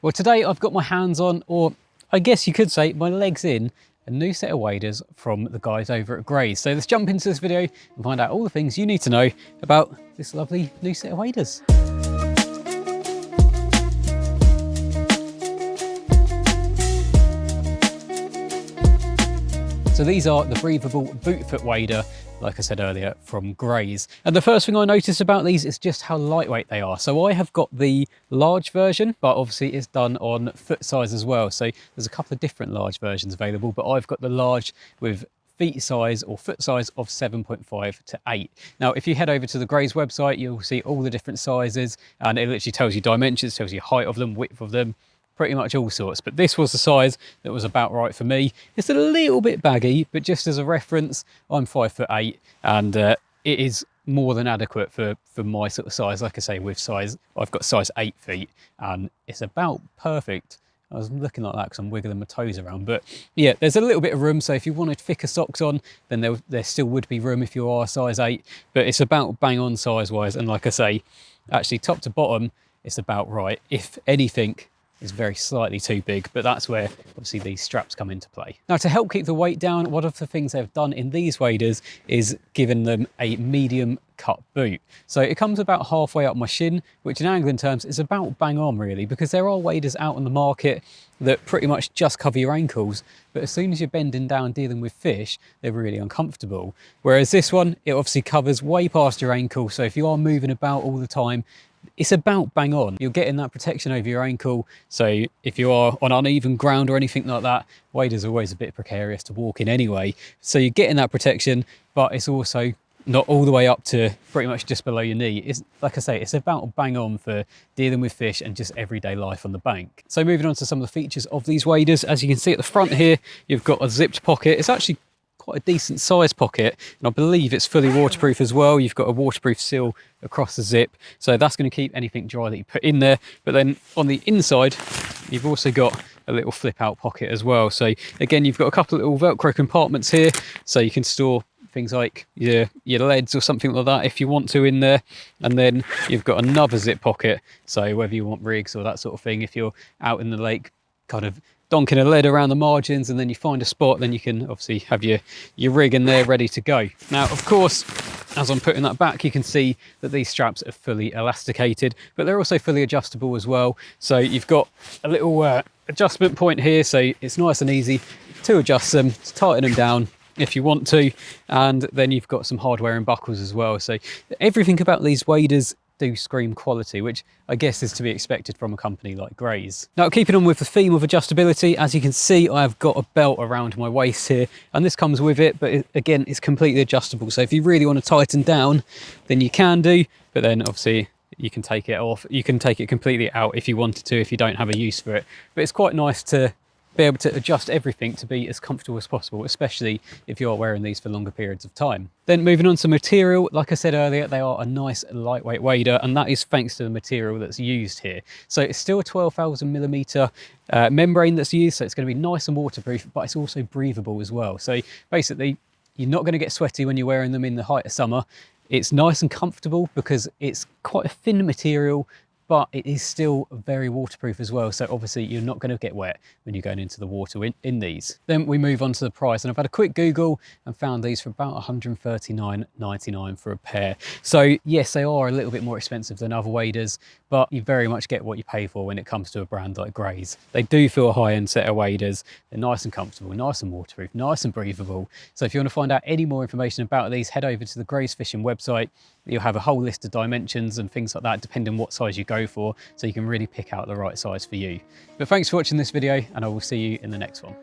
Well, today I've got my hands on, or I guess you could say my legs in, a new set of waders from the guys over at Greys. So let's jump into this video and find out all the things you need to know about this lovely new set of waders. So these are the Breathable Bootfoot Wader, like I said earlier, from Greys. And the first thing I noticed about these is just how lightweight they are. So I have got the large version, but obviously it's done on foot size as well. So there's a couple of different large versions available, but I've got the large with feet size or foot size of 7.5 to 8. Now, if you head over to the Greys website, you'll see all the different sizes, and it literally tells you dimensions, tells you height of them, width of them, pretty much all sorts. But this was the size that was about right for me. It's a little bit baggy, but just as a reference, I'm 5'8", and it is more than adequate for my sort of size. Like I say, with size, I've got size 8 feet, and it's about perfect. I was looking like that because I'm wiggling my toes around, but yeah, there's a little bit of room. So if you wanted thicker socks on, then there still would be room if you are size 8, but it's about bang on size wise. And like I say, actually top to bottom, it's about right. If anything, is very slightly too big, but that's where obviously these straps come into play. Now, to help keep the weight down, one of the things they've done in these waders is given them a medium cut boot. So it comes about halfway up my shin, which in angling terms is about bang on really, because there are waders out on the market that pretty much just cover your ankles, but as soon as you're bending down dealing with fish, they're really uncomfortable. Whereas this one, it obviously covers way past your ankle, so if you are moving about all the time, it's about bang on. You're getting that protection over your ankle. So if you are on uneven ground or anything like that, waders are always a bit precarious to walk in anyway. So you're getting that protection, but it's also not all the way up to pretty much just below your knee. It's, like I say, it's about bang on for dealing with fish and just everyday life on the bank. So moving on to some of the features of these waders, as you can see at the front here, you've got a zipped pocket. It's actually quite a decent size pocket, and I believe it's fully waterproof as well. You've got a waterproof seal across the zip, so that's going to keep anything dry that you put in there. But then on the inside, you've also got a little flip out pocket as well. So again, you've got a couple of little Velcro compartments here, so you can store things like your leads or something like that if you want to in there. And then you've got another zip pocket, so whether you want rigs or that sort of thing, if you're out in the lake kind of donking a lead around the margins and then you find a spot, then you can obviously have your rig in there ready to go. Now, of course, as I'm putting that back, you can see that these straps are fully elasticated, but they're also fully adjustable as well. So you've got a little adjustment point here, so it's nice and easy to adjust them, to tighten them down if you want to. And then you've got some hardware and buckles as well. So everything about these waders do scream quality, which I guess is to be expected from a company like Greys. Now, keeping on with the theme of adjustability, as you can see, I've got a belt around my waist here, and this comes with it, but again, it's completely adjustable. So if you really want to tighten down, then you can do, but then obviously you can take it off. You can take it completely out if you wanted to, if you don't have a use for it. But it's quite nice to be able to adjust everything to be as comfortable as possible, especially if you're wearing these for longer periods of time. Then moving on to material, like I said earlier, they are a nice lightweight wader, and that is thanks to the material that's used here. So it's still a 12,000mm membrane that's used, so it's going to be nice and waterproof, but it's also breathable as well. So basically, you're not going to get sweaty when you're wearing them in the height of summer. It's nice and comfortable because it's quite a thin material, but it is still very waterproof as well. So obviously you're not going to get wet when you're going into the water in these. Then we move on to the price, and I've had a quick Google and found these for about $139.99 for a pair. So yes, they are a little bit more expensive than other waders, but you very much get what you pay for when it comes to a brand like Greys. They do feel a high-end set of waders. They're nice and comfortable, nice and waterproof, nice and breathable. So if you want to find out any more information about these, head over to the Greys Fishing website. You'll have a whole list of dimensions and things like that, depending on what size you go for, so you can really pick out the right size for you. But thanks for watching this video, and I will see you in the next one.